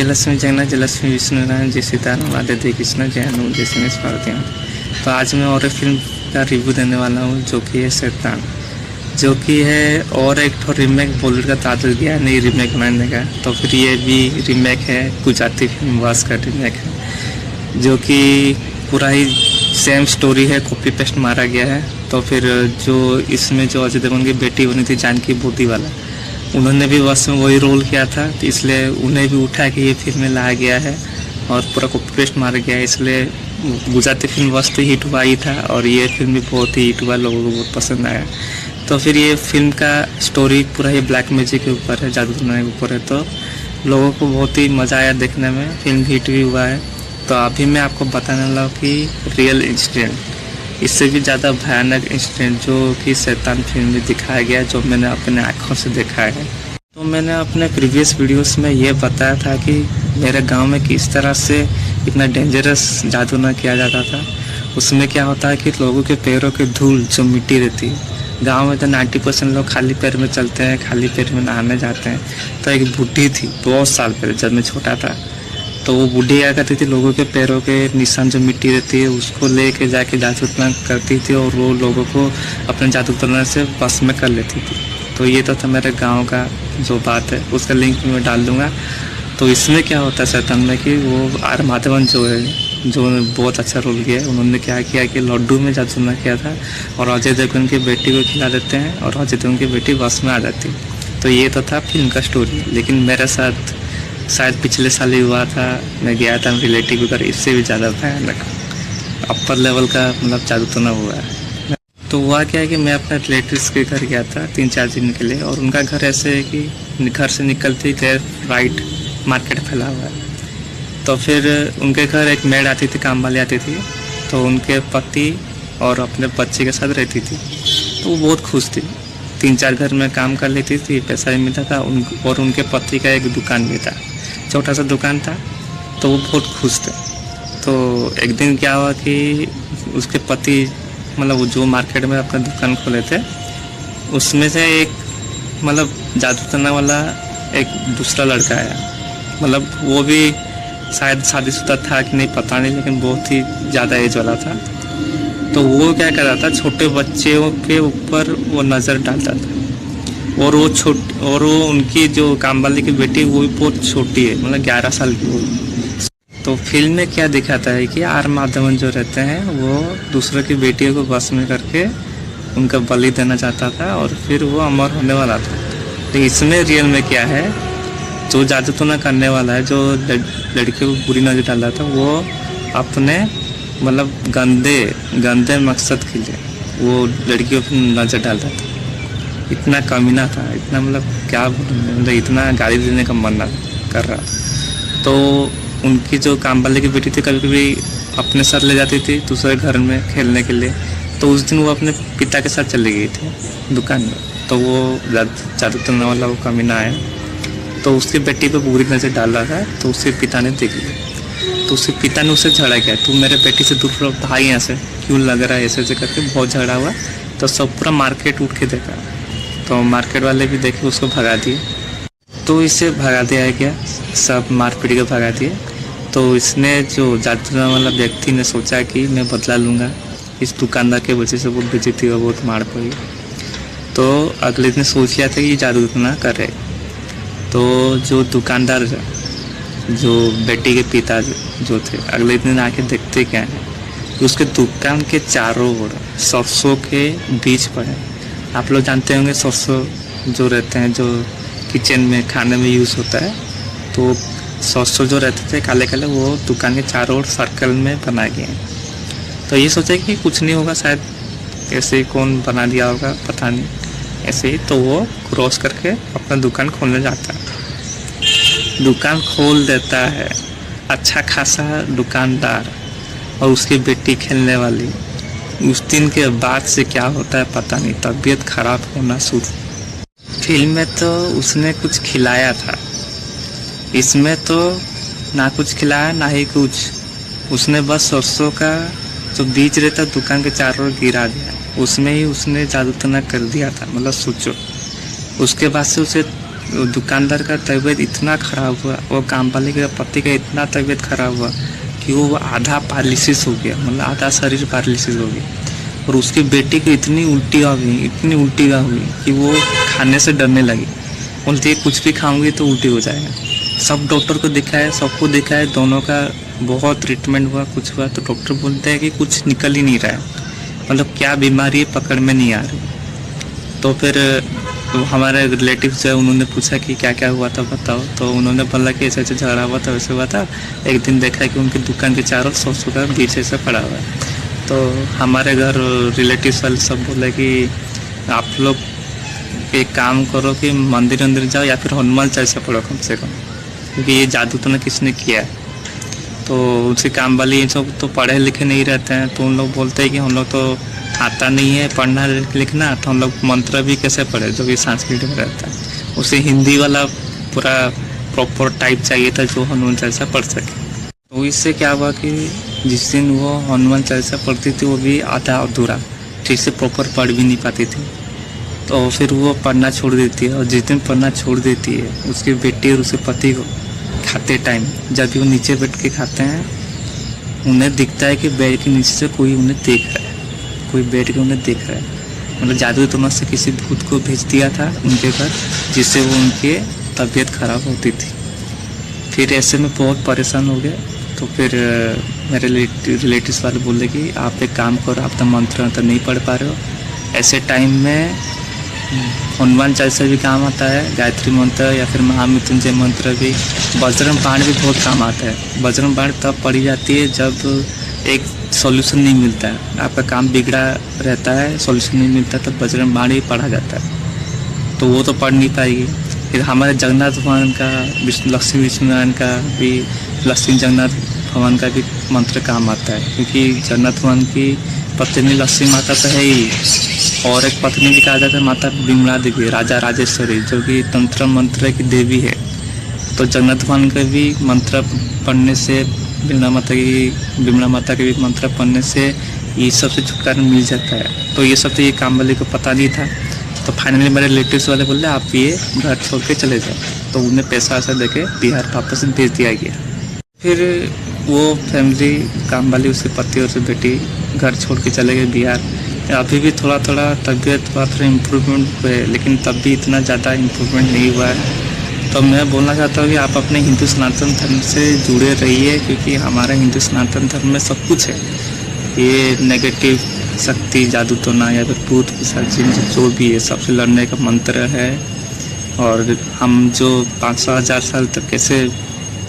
जयलक्ष्मी जगन्नाथ जयलक्ष्मी विष्णु नारायण जय सीताराम राधे दे कृष्ण जय हनुमान जय सिंह पार्वती। तो आज मैं और एक फिल्म का रिव्यू देने वाला हूँ जो कि है शैतान, जो कि है और एक तो रीमेक बॉलीवुड का ताज़ा गया है नई रीमेक बनाने का। तो फिर ये भी रीमेक है, गुजराती फिल्म वास का रीमेक है, जो कि पूरा ही सेम स्टोरी है, कॉपी पेस्ट मारा गया है। तो फिर जो इसमें जो अजय देवगन की बेटी बनी थी जानकी बोटीवाला, उन्होंने भी बस में वही रोल किया था, तो इसलिए उन्हें भी उठा के ये फिल्म में लाया गया है और पूरा कॉपी पेस्ट मारा गया है। इसलिए गुजराती फिल्म बस तो हिट हुआ ही था और ये फिल्म भी बहुत ही हिट हुआ, लोगों को बहुत पसंद आया। तो फिर ये फिल्म का स्टोरी पूरा ही ब्लैक मैजिक के ऊपर है, जादू टोना के ऊपर है, तो लोगों को बहुत ही मज़ा आया देखने में। फिल्म हिट भी हुआ है। तो अभी मैं आपको बताने वाला हूँ कि रियल इंसिडेंट, इससे भी ज़्यादा भयानक इंसिडेंट जो कि शैतान फिल्म में दिखाया गया, जो मैंने अपने आँखों से देखा है। तो मैंने अपने प्रीवियस वीडियोस में ये बताया था कि मेरे गांव में किस तरह से इतना डेंजरस जादू न किया जाता था। उसमें क्या होता है कि लोगों के पैरों की धूल जो मिट्टी रहती है, गांव में तो 90% लोग खाली पैर में चलते हैं, खाली पैर में नहाने जाते हैं। तो एक बुढ़ी थी बहुत साल पहले जब मैं छोटा था, तो वो बूढ़ी क्या करती थी, लोगों के पैरों के निशान जो मिट्टी रहती है उसको लेके जाके जादू टोना करती थी और वो लोगों को अपने जादू टोना से बस में कर लेती थी। तो ये तो था मेरे गांव का जो बात है, उसका लिंक मैं डाल दूंगा। तो इसमें क्या होता है शैतान में कि वो आर माधवन जो है, जो बहुत अच्छा रोल किया है, उन्होंने क्या किया कि लड्डू में जादू टोना किया था और अजय देवगन की बेटी को खिला देते हैं और अजय देवगन की बेटी बस में आ जाती है। तो ये तो था फिल्म का स्टोरी। लेकिन मेरे साथ शायद पिछले साल ही हुआ था, मैं गया था रिलेटिव घर, इससे भी ज़्यादा भयानक अपर लेवल का मतलब जादू टोना हुआ है। तो हुआ क्या है कि मैं अपने रिलेटिव्स के घर गया था 3-4 दिन के लिए, और उनका घर ऐसे है कि घर से निकलते ही राइट मार्केट फैला हुआ है। तो फिर उनके घर एक मेड आती थी, काम वाली आती थी, तो उनके पति और अपने बच्चे के साथ रहती थी। तो वो बहुत खुश थी, 3-4 घर में काम कर लेती थी, पैसा भी मिलता था और उनके पति का एक दुकान भी था, छोटा सा दुकान था। तो वो बहुत खुश थे। तो एक दिन क्या हुआ कि उसके पति मतलब जो मार्केट में अपना दुकान खोले थे, उसमें से एक मतलब जादू टोना वाला एक दूसरा लड़का आया। मतलब वो भी शायद शादीशुदा था कि नहीं पता नहीं, लेकिन बहुत ही ज़्यादा एज वाला था। तो वो क्या कर रहा था, छोटे बच्चों के ऊपर वो नज़र डालता था और वो उनकी जो काम वाली की बेटी वो भी बहुत छोटी है, मतलब 11 साल की वो। तो फिल्म में क्या दिखाता है कि आर माधवन जो रहते हैं वो दूसरों की बेटियों को बस में करके उनका बलि देना चाहता था और फिर वो अमर होने वाला था। तो इसमें रियल में क्या है, जो जादू टोना करने वाला है, जो लड़कियों को बुरी नजर डाल रहा था, वो अपने मतलब गंदे मकसद के लिए वो लड़कियों पर नजर डाल रहा था। इतना कमीना था, इतना मतलब क्या मतलब इतना गाली देने का मन कर रहा। तो उनकी जो काम वाले की बेटी थी, कभी कभी अपने साथ ले जाती थी दूसरे घर में खेलने के लिए। तो उस दिन वो अपने पिता के साथ चली गई थी दुकान में। तो वो जादू टोना वाला वो कमीना आया, तो उसकी बेटी पे बुरी नज़र डाल रहा था। तो उसके पिता ने देख लिया, तो उसके पिता ने उसे झगड़ा किया, तू मेरे बेटी से दूर रहो, भाई यहाँ से क्यों लग रहा है, ऐसे करके बहुत झगड़ा हुआ। तो सब पूरा मार्केट उठ के देखा, तो मार्केट वाले भी देखे, उसको भगा दिए। तो इसे भगा दिया गया, सब मारपीट के भगा दिए। तो इसने जो जादू टोना वाला व्यक्ति ने सोचा कि मैं बदला लूँगा, इस दुकानदार के वजह से बहुत बेइज्जती हुआ, बहुत मार पड़ी। तो अगले दिन सोच लिया था कि जादू टोना करे। तो जो दुकानदार जो बेटी के पिता जो थे, अगले दिन आके देखते क्या है, उसके दुकान के चारों ओर सरसों के बीज पड़े। आप लोग जानते होंगे सरसों जो रहते हैं, जो किचन में खाने में यूज़ होता है। तो सरसों जो रहते थे काले काले, वो दुकान के चारों ओर सर्कल में बनाए गए। तो ये सोचा कि कुछ नहीं होगा, शायद ऐसे ही कौन बना दिया होगा, पता नहीं, ऐसे ही। तो वो क्रॉस करके अपना दुकान खोलने जाता है, दुकान खोल देता है, अच्छा खासा दुकानदार और उसकी बेटी खेलने वाली। उस दिन के बाद से क्या होता है पता नहीं, तबीयत खराब होना शुरू। फिल्म में तो उसने कुछ खिलाया था, इसमें तो ना कुछ खिलाया ना ही कुछ। उसने बस सरसों का जो बीज रहता दुकान के चारों ओर गिरा दिया, उसमें ही उसने जादू टोना कर दिया था। मतलब सोचो, उसके बाद से उसे वो दुकानदार का तबीयत इतना ख़राब हुआ, वो काम वाले के पति का इतना तबीयत ख़राब हुआ कि वो आधा पैरालिसिस हो गया, मतलब आधा शरीर पैरालिसिस हो गया। और उसकी बेटी को इतनी उल्टी आ गई, इतनी उल्टी आ हुई कि वो खाने से डरने लगी, बोलती है कुछ भी खाऊंगी तो उल्टी हो जाएगा। सब डॉक्टर को दिखाया, सबको दिखाया, दोनों का बहुत ट्रीटमेंट हुआ, कुछ हुआ तो डॉक्टर बोलते हैं कि कुछ निकल ही नहीं रहा है, मतलब क्या बीमारी है पकड़ में नहीं आ रही। तो फिर हमारे रिलेटिव्स है, उन्होंने पूछा कि क्या क्या हुआ था बताओ, तो उन्होंने बोला कि ऐसे ऐसे झगड़ा हुआ था, वैसे हुआ था। एक दिन देखा कि उनकी दुकान के चारों सौ का बीच ऐसे पड़ा हुआ है। तो हमारे घर रिलेटिव्स वाले सब बोले कि आप लोग एक काम करो कि मंदिर अंदर जाओ या फिर हनुमान चालीसा पढ़ो कम से कम, क्योंकि ये जादू तो ना किसने किया है। तो उनसे काम वाले ये सब तो पढ़े लिखे नहीं रहते हैं, तो उन लोग बोलते हैं कि हम लोग तो आता नहीं है पढ़ना लिखना, तो हम लोग मंत्र भी कैसे पढ़े जो कि संस्कृत में रहता है। उसे हिंदी वाला पूरा प्रॉपर टाइप चाहिए था जो हनुमान चालीसा पढ़ सके। तो इससे क्या हुआ कि जिस दिन वो हनुमान चालीसा पढ़ती थी वो भी आधा अधूरा, ठीक से प्रॉपर पढ़ भी नहीं पाती थी। तो फिर वो पढ़ना छोड़ देती है, और जिस दिन पढ़ना छोड़ देती है उसकी बेटी और उसके पति को खाते टाइम जब भी वो नीचे बैठ के खाते हैं, उन्हें दिखता है कि बेड के नीचे से कोई उन्हें देख रहा है, कोई बैठ के उन्हें देख रहा है। मतलब जादू टोना से किसी भूत को भेज दिया था उनके घर, जिससे वो उनकी तबीयत खराब होती थी। फिर ऐसे में बहुत परेशान हो गए। तो फिर मेरे रिलेटिव्स वाले बोले कि आप एक काम करो, आप तो मंत्र नहीं पढ़ पा रहे हो, ऐसे टाइम में हनुमान चालीसा भी काम आता है, गायत्री मंत्र या फिर महामृत्युंजय मंत्र भी, बजरंग बाण भी बहुत काम आता है। बजरंग बाण तब पढ़ी जाती है जब एक सॉल्यूशन नहीं मिलता है, आपका काम बिगड़ा रहता है, सॉल्यूशन नहीं मिलता, तब बजरंग बाण भी पढ़ा जाता है। तो वो तो पढ़ नहीं पाएगी। फिर हमारे जगन्नाथ भगवान का, लक्ष्मी विष्णुनारायण का भी, लक्ष्मी जगन्नाथ भगवान का भी मंत्र काम आता है, क्योंकि जगन्नाथ भगवान की पत्नी लक्ष्मी माता तो है ही, और एक पत्नी भी कहा जाता है माता विमला देवी, राजा राजेश्वरी, जो कि तंत्र मंत्र की देवी है। तो जगन्नाथ भगवान का भी मंत्र पढ़ने से, विमला माता के भी मंत्र पढ़ने से ये सब से छुटकारा मिल जाता है। तो ये सब तो ये काम वाले को पता नहीं था। तो फाइनली मेरे रिलेटिव्स वाले बोले आप ये घर छोड़ के चले जाओ, तो उन्हें पैसा वैसा दे के बिहार वापस भेज दिया गया। फिर वो फैमिली काम वाली, उसके पति और उसकी बेटी घर छोड़ के चले गए बिहार। अभी भी थोड़ा थोड़ा तबीयत थोड़ा इम्प्रूवमेंट हुआ है, लेकिन तब भी इतना ज़्यादा इम्प्रूवमेंट नहीं हुआ है। तो मैं बोलना चाहता हूँ कि आप अपने हिंदू सनातन धर्म से जुड़े रहिए, क्योंकि हमारा हिंदू सनातन धर्म में सब कुछ है। ये नेगेटिव शक्ति, जादू टोना या फिर भूत पिशाच जो भी है, सबसे लड़ने का मंत्र है। और हम जो 500,000 साल तक कैसे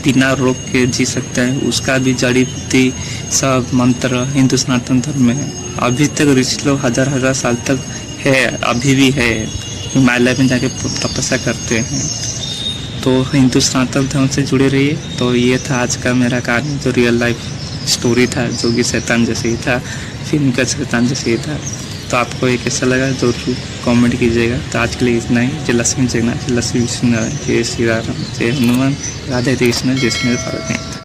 बिना रोग के जी सकते हैं, उसका भी जड़ी बूटी सब मंत्र हिंदू सनातन धर्म में है। अभी तक ऋषि लोग हजार साल तक है, अभी भी है, हिमालय में जाके तपस्या करते हैं। तो हिंदू सनातन धर्म से जुड़े रहिए। तो ये था आज का मेरा कहानी, जो रियल लाइफ स्टोरी था, जो कि शैतान जैसे ही था, फिल्म का शैतान जैसे ही था। तो आपको ये कैसा लगा जरूर कमेंट कीजिएगा। तो आज के लिए इतना ही। जय लक्ष्मी जगन्नाथ, जय लक्ष्मी विष्णुनारायण, जय श्री राम, जय हनुमान, राधे कृष्ण, जय श्री भारत।